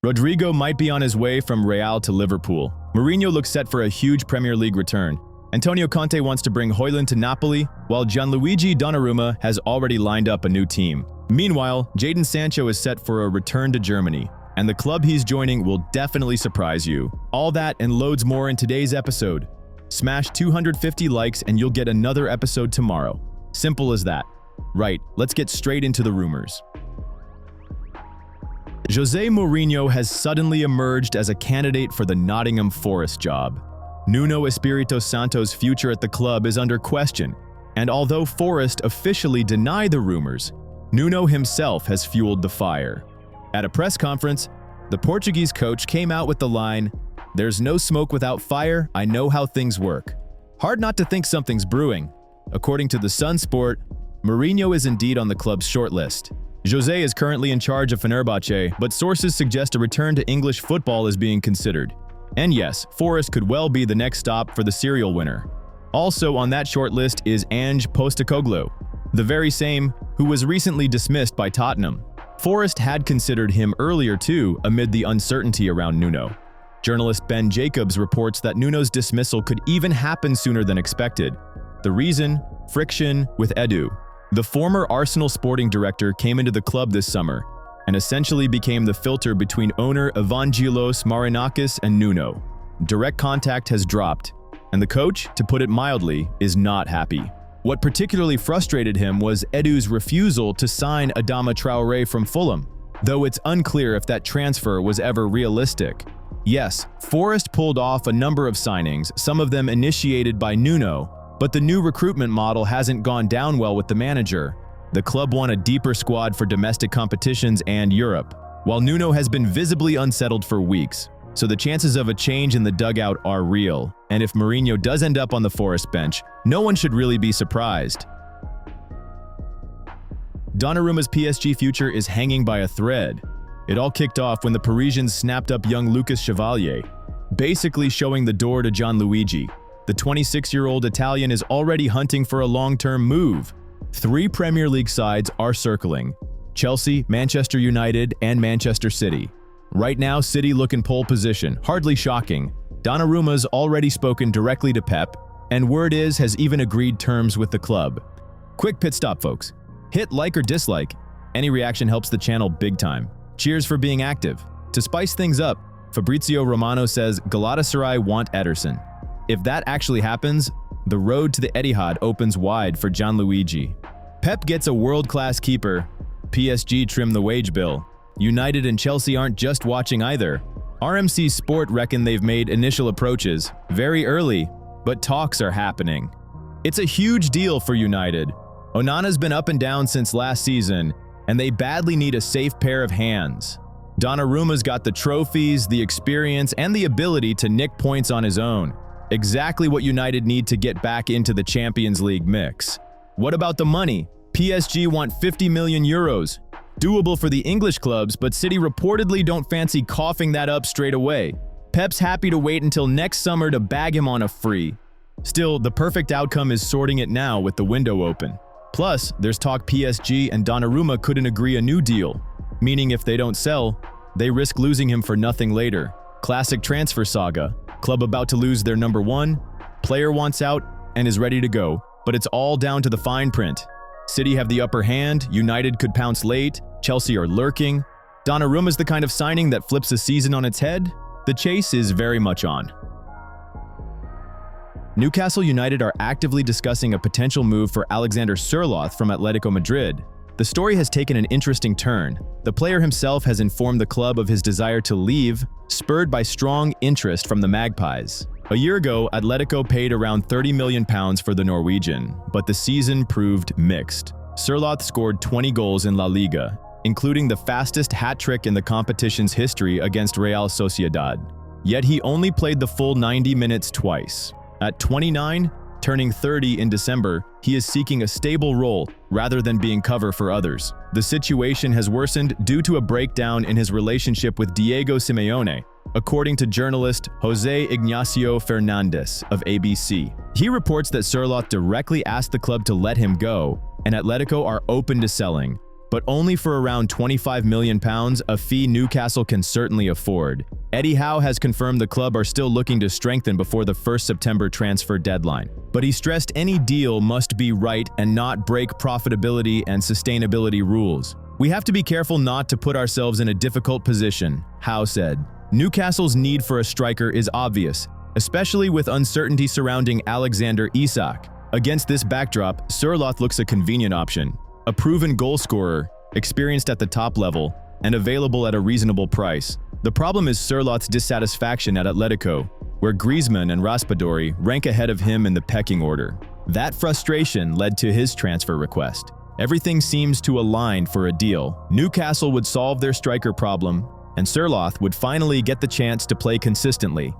Rodrygo might be on his way from Real to Liverpool. Mourinho looks set for a huge Premier League return. Antonio Conte wants to bring Højlund to Napoli, while Gianluigi Donnarumma has already lined up a new team. Meanwhile, Jadon Sancho is set for a return to Germany, and the club he's joining will definitely surprise you. All that and loads more in today's episode. Smash 250 likes and you'll get another episode tomorrow. Simple as that. Right, let's get straight into the rumors. Jose Mourinho has suddenly emerged as a candidate for the Nottingham Forest job. Nuno Espirito Santo's future at the club is under question, and although Forest officially deny the rumors, Nuno himself has fueled the fire. At a press conference, the Portuguese coach came out with the line, "There's no smoke without fire, I know how things work." Hard not to think something's brewing. According to the Sun Sport, Mourinho is indeed on the club's shortlist. Jose is currently in charge of Fenerbahce, but sources suggest a return to English football is being considered. And yes, Forest could well be the next stop for the serial winner. Also on that shortlist is Ange Postecoglou, the very same who was recently dismissed by Tottenham. Forest had considered him earlier too, amid the uncertainty around Nuno. Journalist Ben Jacobs reports that Nuno's dismissal could even happen sooner than expected. The reason? Friction with Edu. The former Arsenal sporting director came into the club this summer and essentially became the filter between owner Evangelos Marinakis and Nuno. Direct contact has dropped, and the coach, to put it mildly, is not happy. What particularly frustrated him was Edu's refusal to sign Adama Traoré from Fulham, though it's unclear if that transfer was ever realistic. Yes, Forest pulled off a number of signings, some of them initiated by Nuno, but the new recruitment model hasn't gone down well with the manager. The club want a deeper squad for domestic competitions and Europe, while Nuno has been visibly unsettled for weeks, so the chances of a change in the dugout are real, and if Mourinho does end up on the Forest bench, no one should really be surprised. Donnarumma's PSG future is hanging by a thread. It all kicked off when the Parisians snapped up young Lucas Chevalier, basically showing the door to Gianluigi. The 26-year-old Italian is already hunting for a long-term move. 3 Premier League sides are circling: Chelsea, Manchester United, and Manchester City. Right now, City look in pole position, hardly shocking. Donnarumma's already spoken directly to Pep, and word is has even agreed terms with the club. Quick pit stop, folks. Hit like or dislike. Any reaction helps the channel big time. Cheers for being active. To spice things up, Fabrizio Romano says Galatasaray want Ederson. If that actually happens, the road to the Etihad opens wide for Gianluigi. Pep gets a world-class keeper. PSG trim the wage bill. United and Chelsea aren't just watching either. RMC Sport reckon they've made initial approaches, very early, but talks are happening. It's a huge deal for United. Onana's been up and down since last season, and they badly need a safe pair of hands. Donnarumma's got the trophies, the experience, and the ability to nick points on his own. Exactly what United need to get back into the Champions League mix. What about the money? PSG want 50 million euros. Doable for the English clubs, but City reportedly don't fancy coughing that up straight away. Pep's happy to wait until next summer to bag him on a free. Still, the perfect outcome is sorting it now with the window open. Plus, there's talk PSG and Donnarumma couldn't agree a new deal, meaning if they don't sell, they risk losing him for nothing later. Classic transfer saga. Club about to lose their number 1, player wants out and is ready to go, but it's all down to the fine print. City have the upper hand, United could pounce late, Chelsea are lurking. Donnarumma's the kind of signing that flips a season on its head. The chase is very much on. Newcastle United are actively discussing a potential move for Alexander Sørloth from Atletico Madrid. The story has taken an interesting turn. The player himself has informed the club of his desire to leave, spurred by strong interest from the Magpies. A year ago, Atletico paid around £30 million for the Norwegian, but the season proved mixed. Sørloth scored 20 goals in La Liga, including the fastest hat-trick in the competition's history against Real Sociedad. Yet he only played the full 90 minutes twice. At 29, turning 30 in December, he is seeking a stable role rather than being cover for others. The situation has worsened due to a breakdown in his relationship with Diego Simeone, according to journalist Jose Ignacio Fernandez of ABC. He reports that Sørloth directly asked the club to let him go, and Atletico are open to selling. but only for around £25 million, a fee Newcastle can certainly afford. Eddie Howe has confirmed the club are still looking to strengthen before the 1st September transfer deadline, but he stressed any deal must be right and not break profitability and sustainability rules. "We have to be careful not to put ourselves in a difficult position," Howe said. Newcastle's need for a striker is obvious, especially with uncertainty surrounding Alexander Isak. Against this backdrop, Sørloth looks a convenient option. A proven goal scorer, experienced at the top level, and available at a reasonable price. The problem is Sørloth's dissatisfaction at Atletico, where Griezmann and Raspadori rank ahead of him in the pecking order. That frustration led to his transfer request. Everything seems to align for a deal. Newcastle would solve their striker problem, and Sørloth would finally get the chance to play consistently.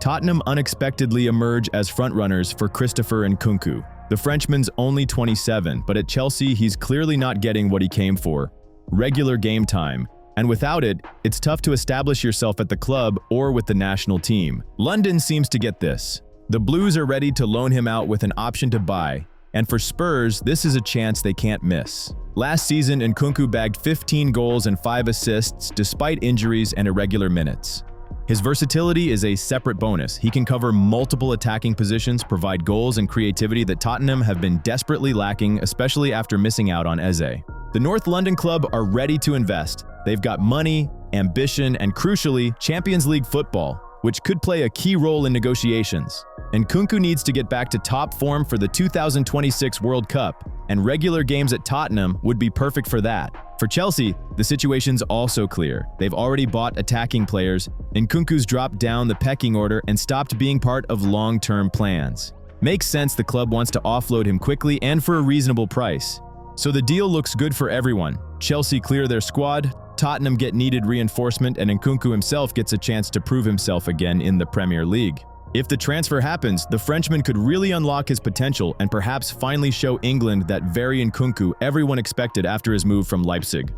Tottenham unexpectedly emerge as frontrunners for Christopher NKUNKU. The Frenchman's only 27, but at Chelsea he's clearly not getting what he came for: regular game time. And without it, it's tough to establish yourself at the club or with the national team. London seems to get this. The Blues are ready to loan him out with an option to buy, and for Spurs, this is a chance they can't miss. Last season, NKUNKU bagged 15 goals and 5 assists despite injuries and irregular minutes. His versatility is a separate bonus. He can cover multiple attacking positions, provide goals and creativity that Tottenham have been desperately lacking, especially after missing out on Eze. The North London club are ready to invest. They've got money, ambition, and crucially, Champions League football, which could play a key role in negotiations. NKUNKU needs to get back to top form for the 2026 World Cup, and regular games at Tottenham would be perfect for that. For Chelsea, the situation's also clear. They've already bought attacking players, NKUNKU's dropped down the pecking order and stopped being part of long-term plans. Makes sense the club wants to offload him quickly and for a reasonable price. So the deal looks good for everyone. Chelsea clear their squad, Tottenham get needed reinforcement, and NKUNKU himself gets a chance to prove himself again in the Premier League. If the transfer happens, the Frenchman could really unlock his potential and perhaps finally show England that very NKUNKU everyone expected after his move from Leipzig.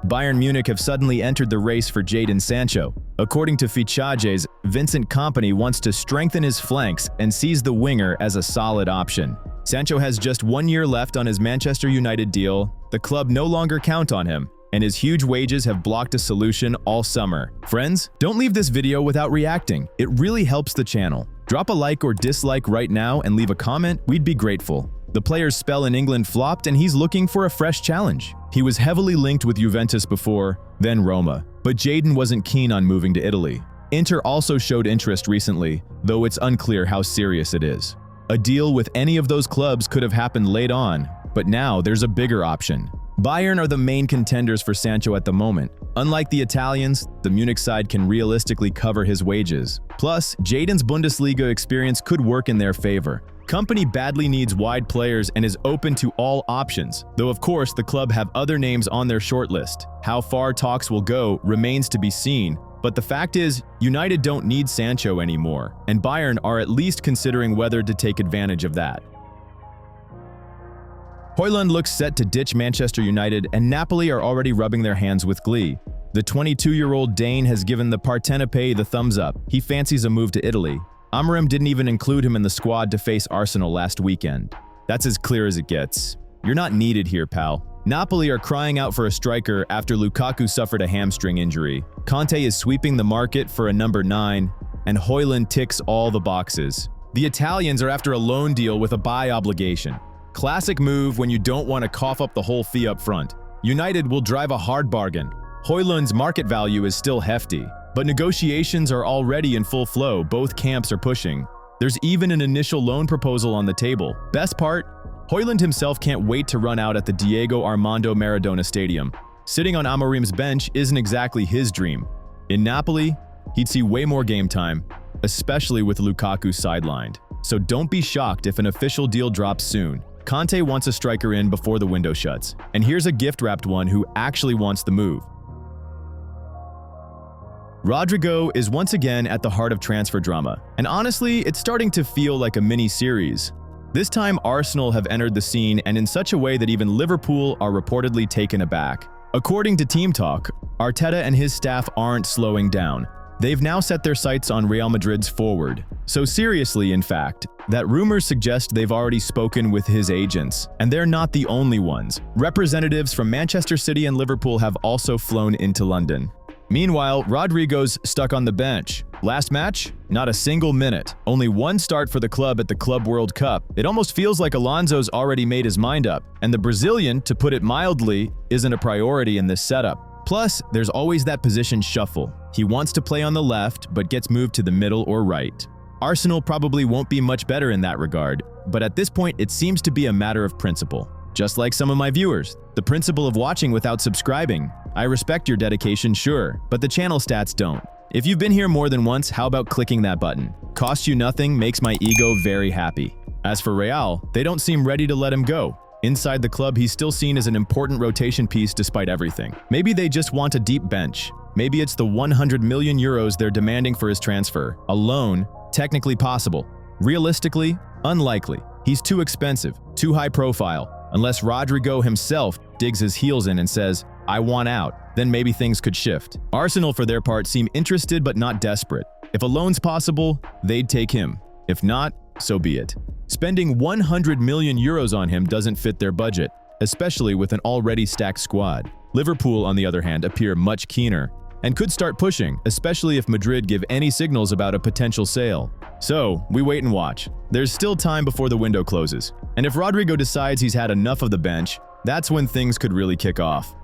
Bayern Munich have suddenly entered the race for Jadon Sancho. According to Fichajes, Vincent Kompany wants to strengthen his flanks and sees the winger as a solid option. Sancho has just 1 year left on his Manchester United deal. The club no longer count on him, and his huge wages have blocked a solution all summer. Friends, don't leave this video without reacting. It really helps the channel. Drop a like or dislike right now and leave a comment, we'd be grateful. The player's spell in England flopped and he's looking for a fresh challenge. He was heavily linked with Juventus before, then Roma, but Jadon wasn't keen on moving to Italy. Inter also showed interest recently, though it's unclear how serious it is. A deal with any of those clubs could have happened late on, but now there's a bigger option. Bayern are the main contenders for Sancho at the moment. Unlike the Italians, the Munich side can realistically cover his wages. Plus, Jadon's Bundesliga experience could work in their favor. Kompany badly needs wide players and is open to all options, though of course the club have other names on their shortlist. How far talks will go remains to be seen, but the fact is, United don't need Sancho anymore, and Bayern are at least considering whether to take advantage of that. Højlund looks set to ditch Manchester United, and Napoli are already rubbing their hands with glee. The 22-year-old Dane has given the Partenope the thumbs up. He fancies a move to Italy. Amorim didn't even include him in the squad to face Arsenal last weekend. That's as clear as it gets. You're not needed here, pal. Napoli are crying out for a striker after Lukaku suffered a hamstring injury. Conte is sweeping the market for a number 9, and Højlund ticks all the boxes. The Italians are after a loan deal with a buy obligation. Classic move when you don't want to cough up the whole fee up front. United will drive a hard bargain. Højlund's market value is still hefty, but negotiations are already in full flow. Both camps are pushing. There's even an initial loan proposal on the table. Best part, Højlund himself can't wait to run out at the Diego Armando Maradona Stadium. Sitting on Amorim's bench isn't exactly his dream. In Napoli, he'd see way more game time, especially with Lukaku sidelined. So don't be shocked if an official deal drops soon. Conte wants a striker in before the window shuts. And here's a gift-wrapped one who actually wants the move. Rodrygo is once again at the heart of transfer drama, and honestly, it's starting to feel like a mini-series. This time, Arsenal have entered the scene, and in such a way that even Liverpool are reportedly taken aback. According to Team Talk, Arteta and his staff aren't slowing down. They've now set their sights on Real Madrid's forward. So seriously, in fact, that rumors suggest they've already spoken with his agents. And they're not the only ones. Representatives from Manchester City and Liverpool have also flown into London. Meanwhile, Rodrygo's stuck on the bench. Last match? Not a single minute. Only one start for the club at the Club World Cup. It almost feels like Alonso's already made his mind up. And the Brazilian, to put it mildly, isn't a priority in this setup. Plus, there's always that position shuffle. He wants to play on the left, but gets moved to the middle or right. Arsenal probably won't be much better in that regard, but at this point it seems to be a matter of principle. Just like some of my viewers, the principle of watching without subscribing. I respect your dedication, sure, but the channel stats don't. If you've been here more than once, how about clicking that button? Costs you nothing, makes my ego very happy. As for Real, they don't seem ready to let him go. Inside the club, he's still seen as an important rotation piece despite everything. Maybe they just want a deep bench. Maybe it's the 100 million euros they're demanding for his transfer. A loan, technically possible. Realistically, unlikely. He's too expensive, too high profile. Unless Rodrygo himself digs his heels in and says, I want out, then maybe things could shift. Arsenal, for their part, seem interested but not desperate. If a loan's possible, they'd take him. If not, so be it. Spending 100 million euros on him doesn't fit their budget, especially with an already stacked squad. Liverpool, on the other hand, appear much keener and could start pushing, especially if Madrid give any signals about a potential sale. So, we wait and watch. There's still time before the window closes. And if Rodrygo decides he's had enough of the bench, that's when things could really kick off.